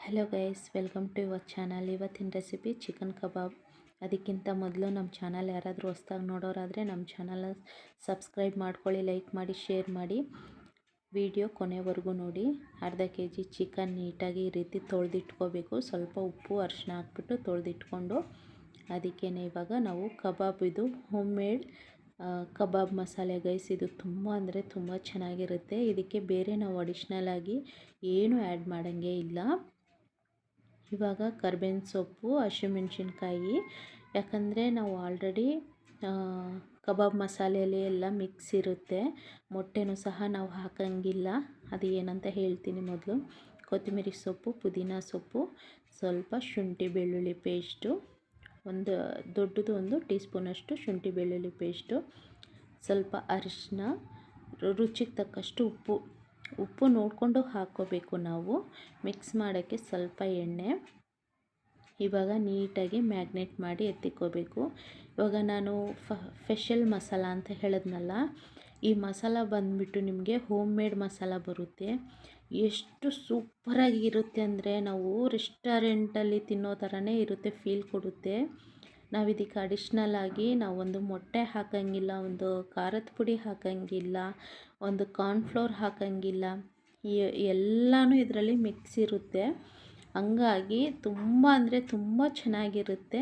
Hello guys, welcome to your channel. ಇವತ್ತಿನ recipe chicken kebab. ಅದಕ್ಕಿಂತ ಮೊದಲು ನಮ್ಮ ಚಾನಲ್ ಯಾರಾದರೂ ಹೊಸ್ದಾಗಿ ನೋಡೋರಾದರೆ ನಮ್ಮ ಚಾನಲ್ ಸಬ್ಸ್ಕ್ರೈಬ್ ಮಾಡ್ಕೊಳ್ಳಿ, ಲೈಕ್ ಮಾಡಿ, ಶೇರ್ ಮಾಡಿ. ವಿಡಿಯೋ ಕೊನೆವರೆಗೂ ನೋಡಿ. ಅರ್ಧ kg ಚಿಕನ್ ನೀಟಾಗಿ ಈ ರೀತಿ ತೊಳೆದಿಟ್ಕೋಬೇಕು. ಸ್ವಲ್ಪ ಉಪ್ಪು ಅರಿಶಿನ ಹಾಕ್ಬಿಟ್ಟು ತೊಳೆದಿಟ್ಕೊಂಡು ಅದಕ್ಕೇ ಇವಾಗ ನಾವು ಕಬಾಬ್, ಇದು ಹೋಮ್ ಮೇಡ್ ಕಬಾಬ್ ಮಸಾಲೆ ಗೈಸ್. ಇದು ತುಂಬ ಅಂದರೆ ತುಂಬ ಚೆನ್ನಾಗಿರುತ್ತೆ. ಇದಕ್ಕೆ ಬೇರೆ ನಾವು ಅಡಿಷ್ನಲ್ ಆಗಿ ಏನು ಆ್ಯಡ್ ಮಾಡೋಂಗೇ ಇಲ್ಲ. ಇವಾಗ ಕರ್ಬೇವಿನ ಸೊಪ್ಪು, ಹಸಿಮೆಣ್ಸಿನ್ಕಾಯಿ, ಯಾಕಂದರೆ ನಾವು ಆಲ್ರೆಡಿ ಕಬಾಬ್ ಮಸಾಲೆಯಲ್ಲಿ ಎಲ್ಲ ಮಿಕ್ಸ್ ಇರುತ್ತೆ. ಮೊಟ್ಟೆನೂ ಸಹ ನಾವು ಹಾಕೋಂಗಿಲ್ಲ. ಅದು ಏನಂತ ಹೇಳ್ತೀನಿ ಮೊದಲು. ಕೊತ್ತಂಬರಿ ಸೊಪ್ಪು, ಪುದೀನ ಸೊಪ್ಪು, ಸ್ವಲ್ಪ ಶುಂಠಿ ಬೆಳ್ಳುಳ್ಳಿ ಪೇಸ್ಟು, ಒಂದು ದೊಡ್ಡದು 1 ಟೀ ಸ್ಪೂನಷ್ಟು ಶುಂಠಿ ಬೆಳ್ಳುಳ್ಳಿ ಪೇಸ್ಟು, ಸ್ವಲ್ಪ ಅರಿಶಿನ, ರುಚಿಗೆ ತಕ್ಕಷ್ಟು ಉಪ್ಪು ನೋಡಿಕೊಂಡು ಹಾಕ್ಕೋಬೇಕು ನಾವು. ಮಿಕ್ಸ್ ಮಾಡೋಕ್ಕೆ ಸ್ವಲ್ಪ ಎಣ್ಣೆ. ಇವಾಗ ನೀಟಾಗಿ ಮ್ಯಾಗ್ನೇಟ್ ಮಾಡಿ ಎತ್ತಿಕ್ಕೋಬೇಕು. ಇವಾಗ ನಾನು ಸ್ಪೆಷಲ್ ಮಸಾಲ ಅಂತ ಹೇಳಿದ್ನಲ್ಲ, ಈ ಮಸಾಲ ಬಂದುಬಿಟ್ಟು ನಿಮಗೆ ಹೋಮ್ ಮೇಡ್ ಮಸಾಲ ಬರುತ್ತೆ. ಎಷ್ಟು ಸೂಪರಾಗಿರುತ್ತೆ ಅಂದರೆ ನಾವು ರೆಸ್ಟೋರೆಂಟಲ್ಲಿ ತಿನ್ನೋ ಥರನೇ ಇರುತ್ತೆ, ಫೀಲ್ ಕೊಡುತ್ತೆ. ನಾವು ಇದಕ್ಕೆ ಅಡಿಷ್ನಲ್ ಆಗಿ ನಾವು ಒಂದು ಮೊಟ್ಟೆ ಹಾಕೋಂಗಿಲ್ಲ, ಒಂದು ಖಾರದ ಪುಡಿ ಹಾಕೋಂಗಿಲ್ಲ, ಒಂದು ಕಾರ್ನ್ಫ್ಲೋರ್ ಹಾಕೋಂಗಿಲ್ಲ. ಎಲ್ಲನೂ ಇದರಲ್ಲಿ ಮಿಕ್ಸ್ ಇರುತ್ತೆ. ಹಂಗಾಗಿ ತುಂಬ ಅಂದರೆ ತುಂಬ ಚೆನ್ನಾಗಿರುತ್ತೆ.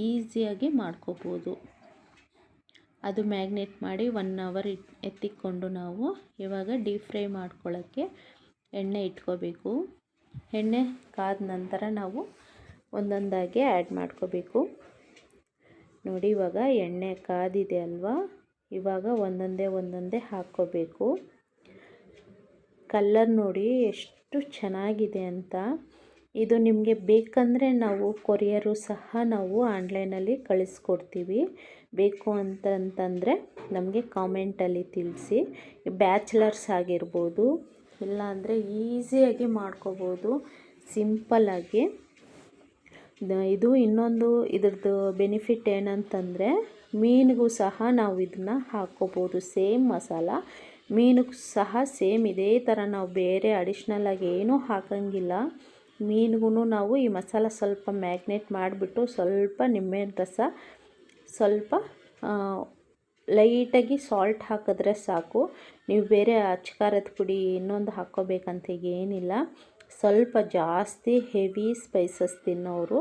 ಈಸಿಯಾಗಿ ಮಾಡ್ಕೋಬೋದು. ಅದು ಮ್ಯಾಗ್ನೇಟ್ ಮಾಡಿ 1 ಅವರ್ ಎತ್ತಿಕೊಂಡು ನಾವು ಇವಾಗ ಡೀಪ್ ಫ್ರೈ ಮಾಡ್ಕೊಳ್ಳೋಕ್ಕೆ ಎಣ್ಣೆ ಇಟ್ಕೋಬೇಕು. ಎಣ್ಣೆ ಕಾದ ನಂತರ ನಾವು ಒಂದೊಂದಾಗಿ ಆ್ಯಡ್ ಮಾಡ್ಕೋಬೇಕು. ನೋಡಿ, ಇವಾಗ ಎಣ್ಣೆ ಕಾದಿದೆ ಅಲ್ವಾ, ಇವಾಗ ಒಂದೊಂದೇ ಹಾಕ್ಕೋಬೇಕು. ಕಲರ್ ನೋಡಿ ಎಷ್ಟು ಚೆನ್ನಾಗಿದೆ ಅಂತ. ಇದು ನಿಮಗೆ ಬೇಕಂದರೆ ನಾವು ಕೊರಿಯರು ಸಹ ನಾವು ಆನ್ಲೈನಲ್ಲಿ ಕಳಿಸ್ಕೊಡ್ತೀವಿ. ಬೇಕು ಅಂತಂದರೆ ನಮಗೆ ಕಾಮೆಂಟಲ್ಲಿ ತಿಳಿಸಿ. ಬ್ಯಾಚುಲರ್ಸ್ ಆಗಿರ್ಬೋದು, ಇಲ್ಲಾಂದರೆ ಈಸಿಯಾಗಿ ಮಾಡ್ಕೋಬೋದು ಸಿಂಪಲ್ಲಾಗಿ. ಇದು ಇನ್ನೊಂದು ಇದ್ರದ್ದು ಬೆನಿಫಿಟ್ ಏನಂತಂದರೆ, ಮೀನಿಗೂ ಸಹ ನಾವು ಇದನ್ನು ಹಾಕ್ಕೋಬೋದು. ಸೇಮ್ ಮಸಾಲ ಮೀನಿಗೂ ಸಹ ಸೇಮ್ ಇದೇ ಥರ ನಾವು ಬೇರೆ ಅಡಿಷ್ನಲ್ ಆಗಿ ಏನೂ ಹಾಕೋಂಗಿಲ್ಲ. ಮೀನಿಗೂ ನಾವು ಈ ಮಸಾಲ ಸ್ವಲ್ಪ ಮ್ಯಾಗ್ನೇಟ್ ಮಾಡಿಬಿಟ್ಟು ಸ್ವಲ್ಪ ನಿಂಬೆಹಣ್ಣು ರಸ, ಸ್ವಲ್ಪ ಲೈಟಾಗಿ ಸಾಲ್ಟ್ ಹಾಕಿದ್ರೆ ಸಾಕು. ನೀವು ಬೇರೆ ಅಚ್ಕಾರದ ಪುಡಿ ಇನ್ನೊಂದು ಹಾಕ್ಕೋಬೇಕಂತ ಏನಿಲ್ಲ. ಸ್ವಲ್ಪ ಜಾಸ್ತಿ ಹೆವಿ ಸ್ಪೈಸಸ್ ತಿನ್ನೋರು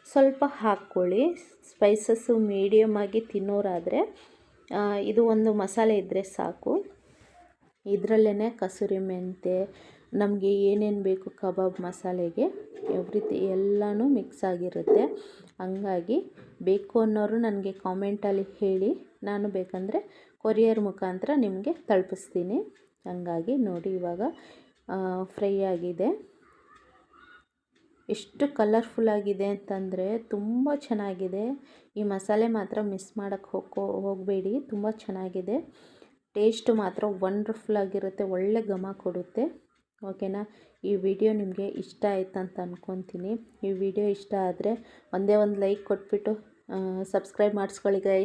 ಸ್ವಲ್ಪ ಹಾಕ್ಕೊಳ್ಳಿ. ಸ್ಪೈಸಸ್ಸು ಮೀಡಿಯಮ್ ಆಗಿ ತಿನ್ನೋರಾದರೆ ಇದು ಒಂದು ಮಸಾಲೆ ಇದ್ದರೆ ಸಾಕು. ಇದರಲ್ಲೇ ಕಸೂರಿ ಮೆಂತೆ, ನಮಗೆ ಏನೇನು ಬೇಕು ಕಬಾಬ್ ಮಸಾಲೆಗೆ ಎಲ್ಲನೂ ಮಿಕ್ಸ್ ಆಗಿರುತ್ತೆ. ಹಂಗಾಗಿ ಬೇಕು ಅನ್ನೋರು ನನಗೆ ಕಾಮೆಂಟಲ್ಲಿ ಹೇಳಿ, ನಾನು ಬೇಕಂದರೆ ಕೊರಿಯರ್ ಮುಖಾಂತರ ನಿಮಗೆ ತಲುಪಿಸ್ತೀನಿ. ಹಂಗಾಗಿ ನೋಡಿ, ಇವಾಗ ಫ್ರೈ ಆಗಿದೆ. ಎಷ್ಟು ಕಲರ್ಫುಲ್ಲಾಗಿದೆ ಅಂತಂದರೆ ತುಂಬ ಚೆನ್ನಾಗಿದೆ. ಈ ಮಸಾಲೆ ಮಾತ್ರ ಮಿಸ್ ಮಾಡೋಕ್ಕೆ ಹೋಗಬೇಡಿ. ತುಂಬ ಚೆನ್ನಾಗಿದೆ. ಟೇಸ್ಟು ಮಾತ್ರ ವಂಡರ್ಫುಲ್ಲಾಗಿರುತ್ತೆ, ಒಳ್ಳೆ ಘಮ ಕೊಡುತ್ತೆ. ಓಕೆನಾ? ಈ ವಿಡಿಯೋ ನಿಮಗೆ ಇಷ್ಟ ಆಯ್ತು ಅಂತ ಅಂದ್ಕೊತೀನಿ. ಈ ವಿಡಿಯೋ ಇಷ್ಟ ಆದರೆ ಒಂದೇ ಒಂದು ಲೈಕ್ ಕೊಟ್ಬಿಟ್ಟು ಸಬ್ಸ್ಕ್ರೈಬ್ ಮಾಡಿಸ್ಕೊಳ್ಳಿ ಗೈಸ್.